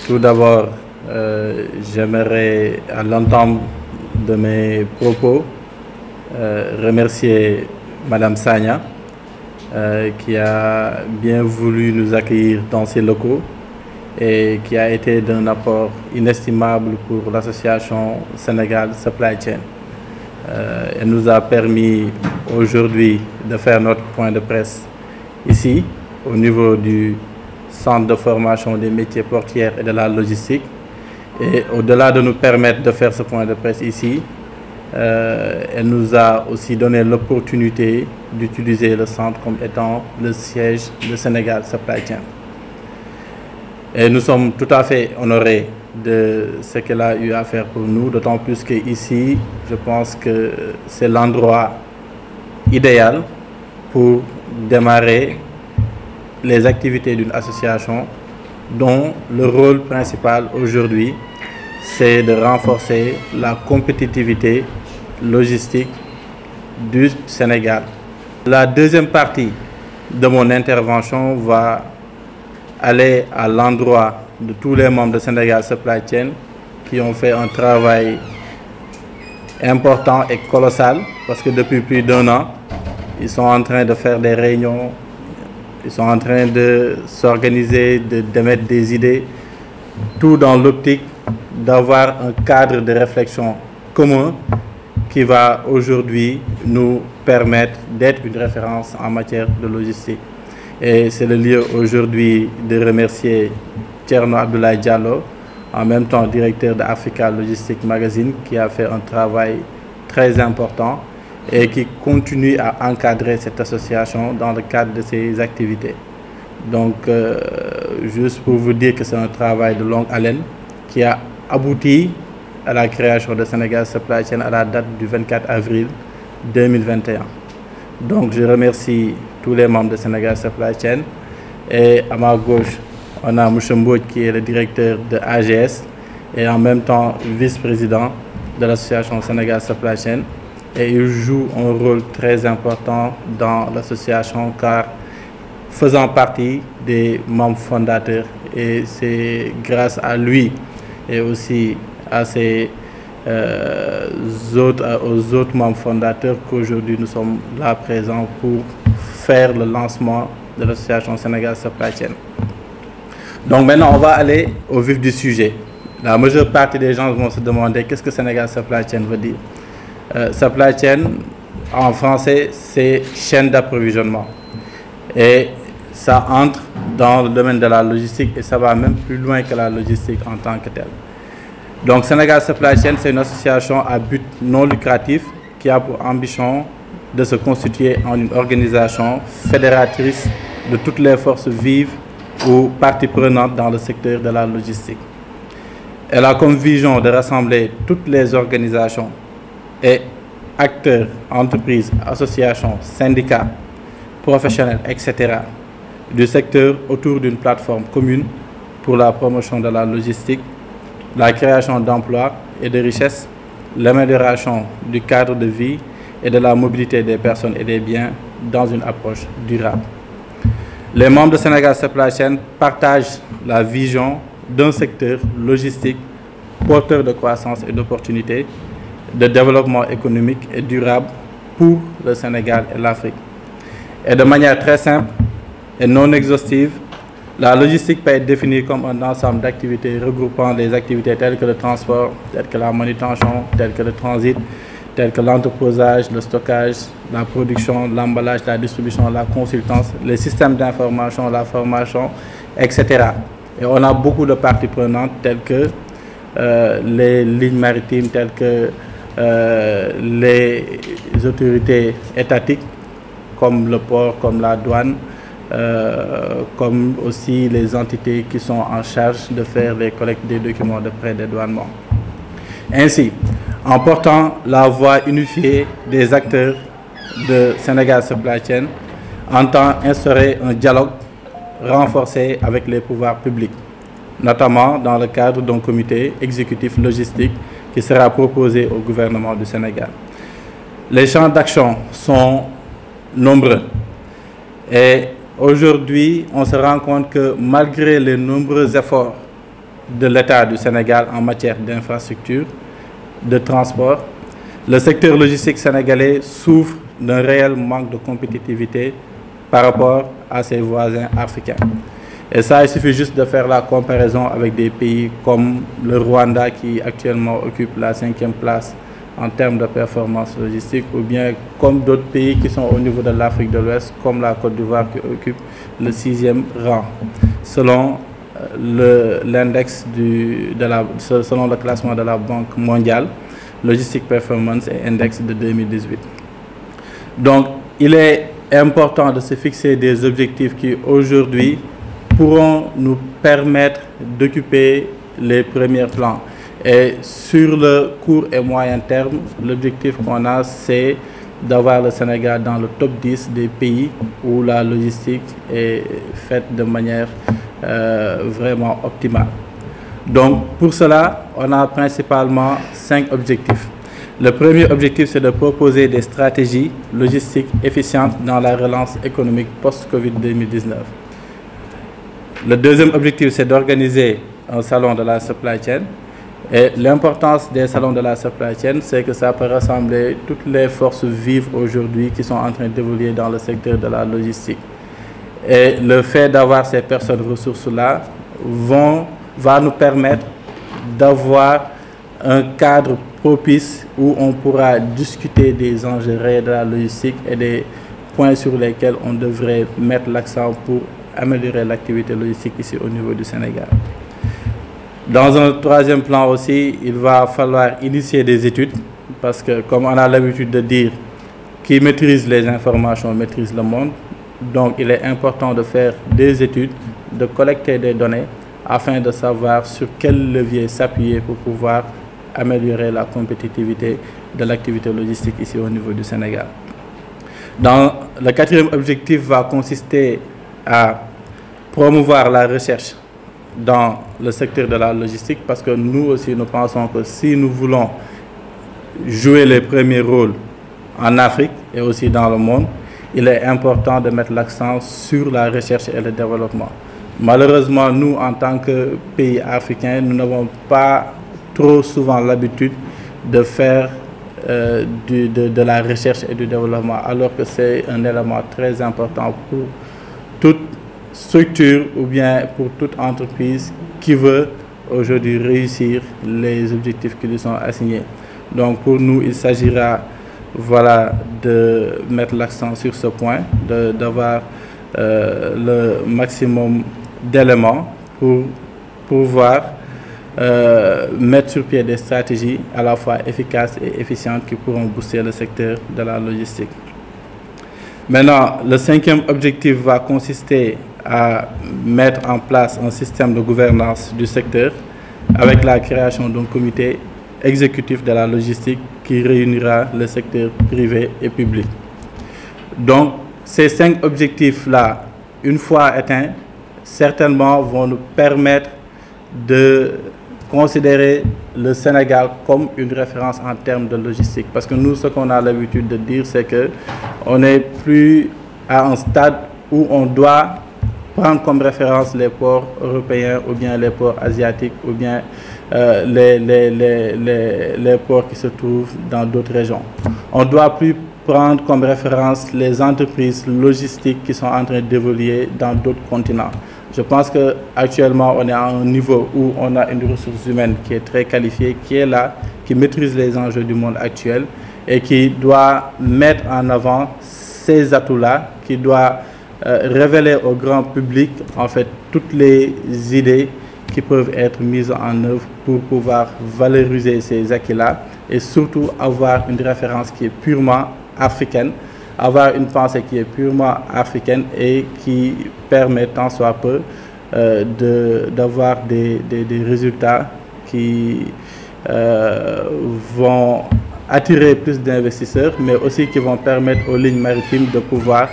Tout d'abord, j'aimerais, à l'entame de mes propos, remercier Madame Sagna, qui a bien voulu nous accueillir dans ses locaux et qui a été d'un apport inestimable pour l'association Sénégal Supply Chain. Elle nous a permis aujourd'hui de faire notre point de presse ici, au niveau du centre de formation des métiers portuaires et de la logistique. Et au-delà de nous permettre de faire ce point de presse ici, elle nous a aussi donné l'opportunité d'utiliser le centre comme étant le siège de Sénégal Supply Chain. Et nous sommes tout à fait honorés de ce qu'elle a eu à faire pour nous, d'autant plus qu'ici, je pense que c'est l'endroit idéal pour démarrer les activités d'une association dont le rôle principal aujourd'hui, c'est de renforcer la compétitivité logistique du Sénégal. La deuxième partie de mon intervention va aller à l'endroit de tous les membres de Sénégal Supply Chain qui ont fait un travail important et colossal parce que depuis plus d'1 an, ils sont en train de faire des réunions, ils sont en train de s'organiser, d'émettre des idées, tout dans l'optique d'avoir un cadre de réflexion commun qui va aujourd'hui nous permettre d'être une référence en matière de logistique. Et c'est le lieu aujourd'hui de remercier Thierno Abdoulaye Diallo, en même temps directeur de Africa Logistic Magazine, qui a fait un travail très important et qui continue à encadrer cette association dans le cadre de ses activités. Donc, juste pour vous dire que c'est un travail de longue haleine qui a abouti à la création de Sénégal Supply Chain à la date du 24 avril 2021. Donc, je remercie tous les membres de Sénégal Supply Chain. Et à ma gauche, on a M. Mbodj qui est le directeur de AGS et en même temps vice-président de l'association Sénégal Supply Chain. Et il joue un rôle très important dans l'association car faisant partie des membres fondateurs. Et c'est grâce à lui et aussi à aux autres membres fondateurs qu'aujourd'hui nous sommes là présents pour faire le lancement de l'association Sénégal Supply Chain. Donc maintenant on va aller au vif du sujet. La majeure partie des gens vont se demander qu'est-ce que Sénégal Supply Chain veut dire. Supply chain en français c'est chaîne d'approvisionnement et ça entre dans le domaine de la logistique et ça va même plus loin que la logistique en tant que telle. Donc Sénégal Supply Chain, c'est une association à but non lucratif qui a pour ambition de se constituer en une organisation fédératrice de toutes les forces vives ou parties prenantes dans le secteur de la logistique. Elle a comme vision de rassembler toutes les organisations et acteurs, entreprises, associations, syndicats, professionnels, etc. du secteur autour d'une plateforme commune pour la promotion de la logistique, la création d'emplois et de richesses, l'amélioration du cadre de vie et de la mobilité des personnes et des biens dans une approche durable. Les membres de Sénégal Supply Chain partagent la vision d'un secteur logistique porteur de croissance et d'opportunités, de développement économique et durable pour le Sénégal et l'Afrique. Et de manière très simple et non exhaustive, la logistique peut être définie comme un ensemble d'activités regroupant des activités telles que le transport, telles que la manutention, telles que le transit, telles que l'entreposage, le stockage, la production, l'emballage, la distribution, la consultance, les systèmes d'information, la formation, etc. Et on a beaucoup de parties prenantes telles que les lignes maritimes, telles que les autorités étatiques, comme le port, comme la douane, comme aussi les entités qui sont en charge de faire les collectes des documents de pré-dédouanement. Ainsi, en portant la voix unifiée des acteurs de Sénégal Supply Chain, entend instaurer un dialogue renforcé avec les pouvoirs publics, notamment dans le cadre d'un comité exécutif logistique qui sera proposé au gouvernement du Sénégal. Les champs d'action sont nombreux et aujourd'hui, on se rend compte que malgré les nombreux efforts de l'État du Sénégal en matière d'infrastructure, de transport, le secteur logistique sénégalais souffre d'un réel manque de compétitivité par rapport à ses voisins africains. Et ça, il suffit juste de faire la comparaison avec des pays comme le Rwanda qui actuellement occupe la 5e place en termes de performance logistique, ou bien comme d'autres pays qui sont au niveau de l'Afrique de l'Ouest, comme la Côte d'Ivoire qui occupe le 6e rang, selon l'index selon le classement de la Banque mondiale, Logistic Performance et Index de 2018. Donc, il est important de se fixer des objectifs qui, aujourd'hui, pourront nous permettre d'occuper les premiers plans. Et sur le court et moyen terme, l'objectif qu'on a, c'est d'avoir le Sénégal dans le top 10 des pays où la logistique est faite de manière vraiment optimale. Donc, pour cela, on a principalement 5 objectifs. Le premier objectif, c'est de proposer des stratégies logistiques efficientes dans la relance économique post-Covid-2019. Le deuxième objectif, c'est d'organiser un salon de la supply chain. Et l'importance des salons de la supply chain, c'est que ça peut rassembler toutes les forces vives aujourd'hui qui sont en train d'évoluer dans le secteur de la logistique. Et le fait d'avoir ces personnes ressources-là va nous permettre d'avoir un cadre propice où on pourra discuter des enjeux réels de la logistique et des points sur lesquels on devrait mettre l'accent pour améliorer l'activité logistique ici au niveau du Sénégal. Dans un troisième plan aussi, il va falloir initier des études parce que, comme on a l'habitude de dire, qui maîtrise les informations maîtrise le monde. Donc, il est important de faire des études, de collecter des données afin de savoir sur quel levier s'appuyer pour pouvoir améliorer la compétitivité de l'activité logistique ici au niveau du Sénégal. Le quatrième objectif va consister à promouvoir la recherche dans le secteur de la logistique parce que nous aussi, nous pensons que si nous voulons jouer les premiers rôles en Afrique et aussi dans le monde, il est important de mettre l'accent sur la recherche et le développement. Malheureusement, nous, en tant que pays africains, nous n'avons pas trop souvent l'habitude de faire de la recherche et du développement, alors que c'est un élément très important pour toute structure ou bien pour toute entreprise qui veut aujourd'hui réussir les objectifs qui lui sont assignés. Donc pour nous, il s'agira de mettre l'accent sur ce point, d'avoir le maximum d'éléments pour pouvoir mettre sur pied des stratégies à la fois efficaces et efficientes qui pourront booster le secteur de la logistique. Maintenant, le cinquième objectif va consister à mettre en place un système de gouvernance du secteur avec la création d'un comité exécutif de la logistique qui réunira le secteur privé et public. Donc, ces 5 objectifs-là, une fois atteints, certainement vont nous permettre de considérer le Sénégal comme une référence en termes de logistique. Parce que nous, ce qu'on a l'habitude de dire, c'est qu'on n'est plus à un stade où on doit prendre comme référence les ports européens ou bien les ports asiatiques ou bien les ports qui se trouvent dans d'autres régions. On ne doit plus prendre comme référence les entreprises logistiques qui sont en train d'évoluer dans d'autres continents. Je pense qu'actuellement, on est à un niveau où on a une ressource humaine qui est très qualifiée, qui est là, qui maîtrise les enjeux du monde actuel et qui doit mettre en avant ces atouts-là, qui doit révéler au grand public en fait toutes les idées qui peuvent être mises en œuvre pour pouvoir valoriser ces acquis-là et surtout avoir une référence qui est purement africaine, avoir une pensée qui est purement africaine et qui permet tant soit peu d'avoir des résultats qui vont attirer plus d'investisseurs, mais aussi qui vont permettre aux lignes maritimes de pouvoir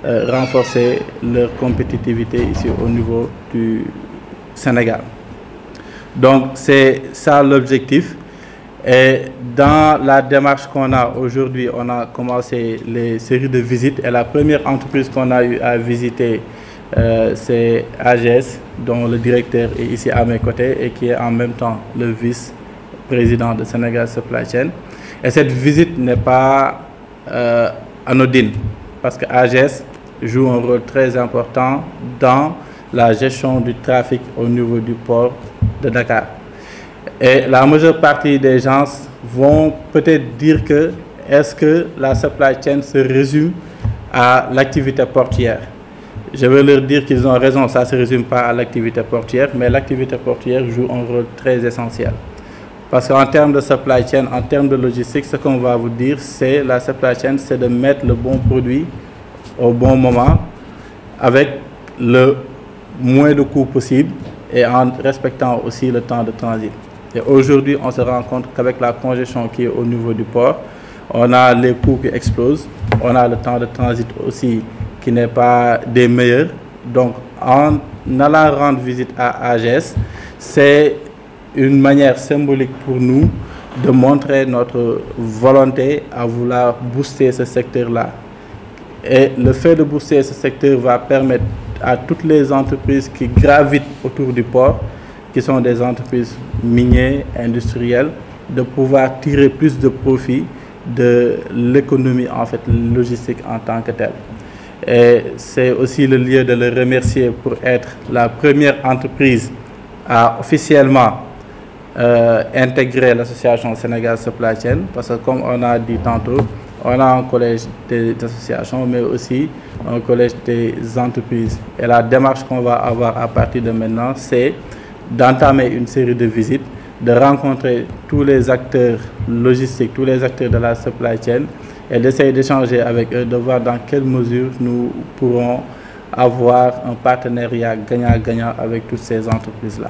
renforcer leur compétitivité ici au niveau du Sénégal. Donc c'est ça l'objectif. Et dans la démarche qu'on a aujourd'hui, on a commencé les séries de visites et la première entreprise qu'on a eu à visiter c'est AGS, dont le directeur est ici à mes côtés et qui est en même temps le vice-président de Sénégal Supply Chain. Et cette visite n'est pas anodine, parce que AGS joue un rôle très important dans la gestion du trafic au niveau du port de Dakar. Et la majeure partie des gens vont peut-être dire que est-ce que la supply chain se résume à l'activité portuaire? Je veux leur dire qu'ils ont raison, ça ne se résume pas à l'activité portuaire, mais l'activité portuaire joue un rôle très essentiel. Parce qu'en termes de supply chain, en termes de logistique, ce qu'on va vous dire, c'est la supply chain, c'est de mettre le bon produit au bon moment, avec le moins de coûts possible et en respectant aussi le temps de transit. Et aujourd'hui, on se rend compte qu'avec la congestion qui est au niveau du port, on a les coûts qui explosent, on a le temps de transit aussi qui n'est pas des meilleurs. Donc, en allant rendre visite à AGS, c'est une manière symbolique pour nous de montrer notre volonté à vouloir booster ce secteur-là. Et le fait de booster ce secteur va permettre à toutes les entreprises qui gravitent autour du port, qui sont des entreprises minières, industrielles, de pouvoir tirer plus de profit de l'économie en fait logistique en tant que telle. Et c'est aussi le lieu de le remercier pour être la première entreprise à officiellement intégrer l'association Sénégal Supply Chain, parce que comme on a dit tantôt, on a un collège des associations, mais aussi un collège des entreprises. Et la démarche qu'on va avoir à partir de maintenant, c'est d'entamer une série de visites, de rencontrer tous les acteurs logistiques, tous les acteurs de la supply chain, et d'essayer d'échanger avec eux, de voir dans quelle mesure nous pourrons avoir un partenariat gagnant-gagnant avec toutes ces entreprises-là.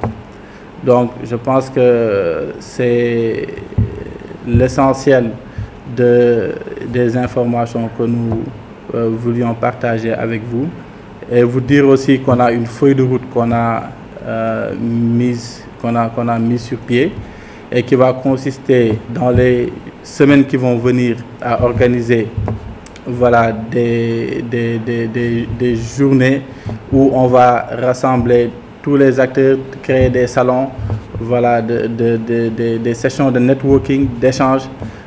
Donc, je pense que c'est l'essentiel des informations que nous voulions partager avec vous, et vous dire aussi qu'on a une feuille de route qu'on a mise sur pied et qui va consister dans les semaines qui vont venir à organiser voilà, des journées où on va rassembler tous les acteurs, créer des salons, voilà, des sessions de networking, d'échange,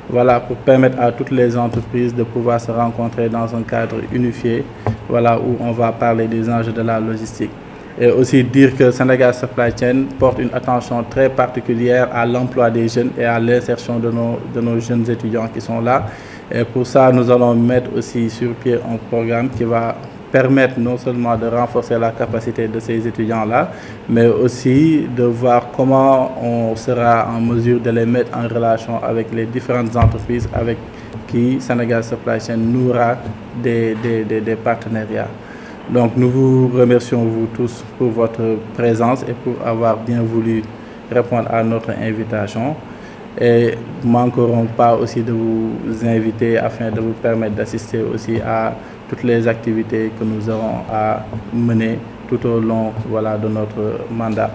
voilà, pour permettre à toutes les entreprises de pouvoir se rencontrer dans un cadre unifié, voilà, où on va parler des enjeux de la logistique. Et aussi dire que Sénégal Supply Chain porte une attention très particulière à l'emploi des jeunes et à l'insertion de nos jeunes étudiants qui sont là. Et pour ça, nous allons mettre aussi sur pied un programme qui va permettre non seulement de renforcer la capacité de ces étudiants-là, mais aussi de voir comment on sera en mesure de les mettre en relation avec les différentes entreprises avec qui Sénégal Supply Chain nouera des partenariats. Donc nous vous remercions vous tous pour votre présence et pour avoir bien voulu répondre à notre invitation. Et nous ne manquerons pas aussi de vous inviter afin de vous permettre d'assister aussi à toutes les activités que nous aurons à mener tout au long, voilà, de notre mandat.